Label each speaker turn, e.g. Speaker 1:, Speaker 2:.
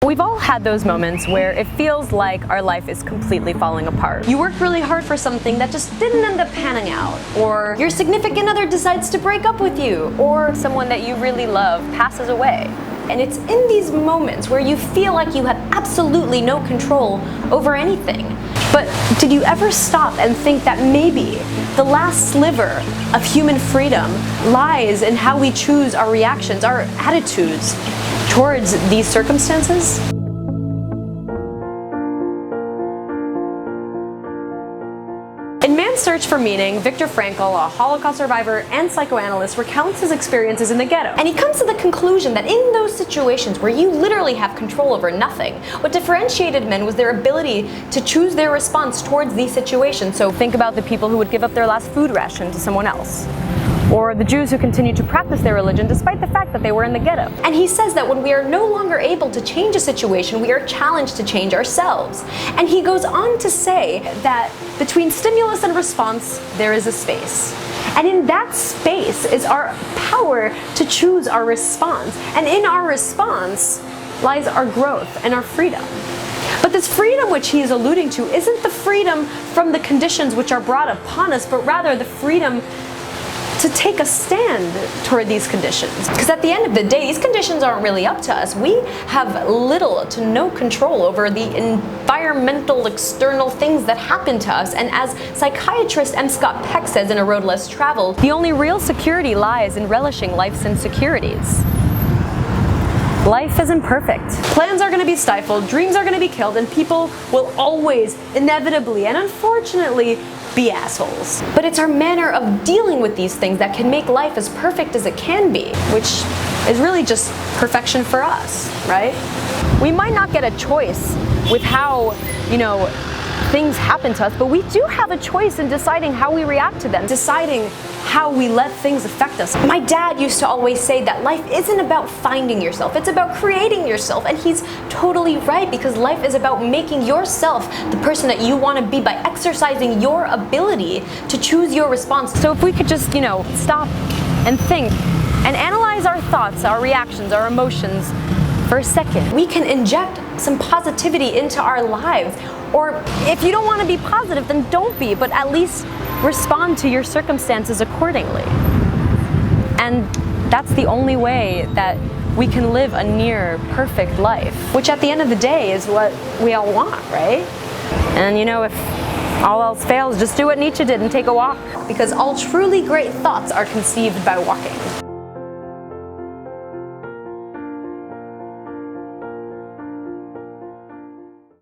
Speaker 1: We've all had those moments where it feels like our life is completely falling apart.
Speaker 2: You worked really hard for something that just didn't end up panning out, or your significant other decides to break up with you,
Speaker 1: Or someone that you really love passes away.
Speaker 2: and it's in these moments where you feel like you have absolutely no control over anything. But did you ever stop and think that maybe the last sliver of human freedom lies in how we choose our reactions, our attitudes towards these circumstances? In Man's Search for Meaning, Viktor Frankl, a Holocaust survivor and psychoanalyst, recounts his experiences in the ghetto. And he comes to the conclusion that in those situations where you literally have control over nothing, what differentiated men was their ability to choose their response towards these situations.
Speaker 1: So think about the people who would give up their last food ration to someone else. Or the Jews who continued to practice their religion despite the fact that they were in the ghetto.
Speaker 2: And he says that when we are no longer able to change a situation, we are challenged to change ourselves. And he goes on to say that between stimulus and response, there is a space. And in that space is our power to choose our response. And in our response lies our growth and our freedom. But this freedom which he is alluding to isn't the freedom from the conditions which are brought upon us, but rather the freedom to take a stand toward these conditions. Because at the end of the day, these conditions aren't really up to us. We have little to no control over the environmental external things that happen to us. And as psychiatrist M. Scott Peck says in A Road Less Traveled,
Speaker 1: the only real security lies in relishing life's insecurities. Life isn't perfect.
Speaker 2: Plans are going to be stifled, dreams are going to be killed, and people will always, inevitably, and unfortunately, be assholes. But it's our manner of dealing with these things that can make life as perfect as it can be, which is really just perfection for us, right?
Speaker 1: We might not get a choice with how, things happen to us, but we do have a choice in deciding how we react to them,
Speaker 2: deciding how we let things affect us. My dad used to always say that life isn't about finding yourself, it's about creating yourself. And he's totally right, because life is about making yourself the person that you want to be by exercising your ability to choose your response.
Speaker 1: So if we could just, stop and think and analyze our thoughts, our reactions, our emotions for a second,
Speaker 2: we can inject some positivity into our lives.
Speaker 1: Or if you don't want to be positive, then don't be, but at least respond to your circumstances accordingly. And that's the only way that we can live a near perfect life,
Speaker 2: which at the end of the day is what we all want, right?
Speaker 1: And if all else fails, just do what Nietzsche did and take a walk.
Speaker 2: Because all truly great thoughts are conceived by walking.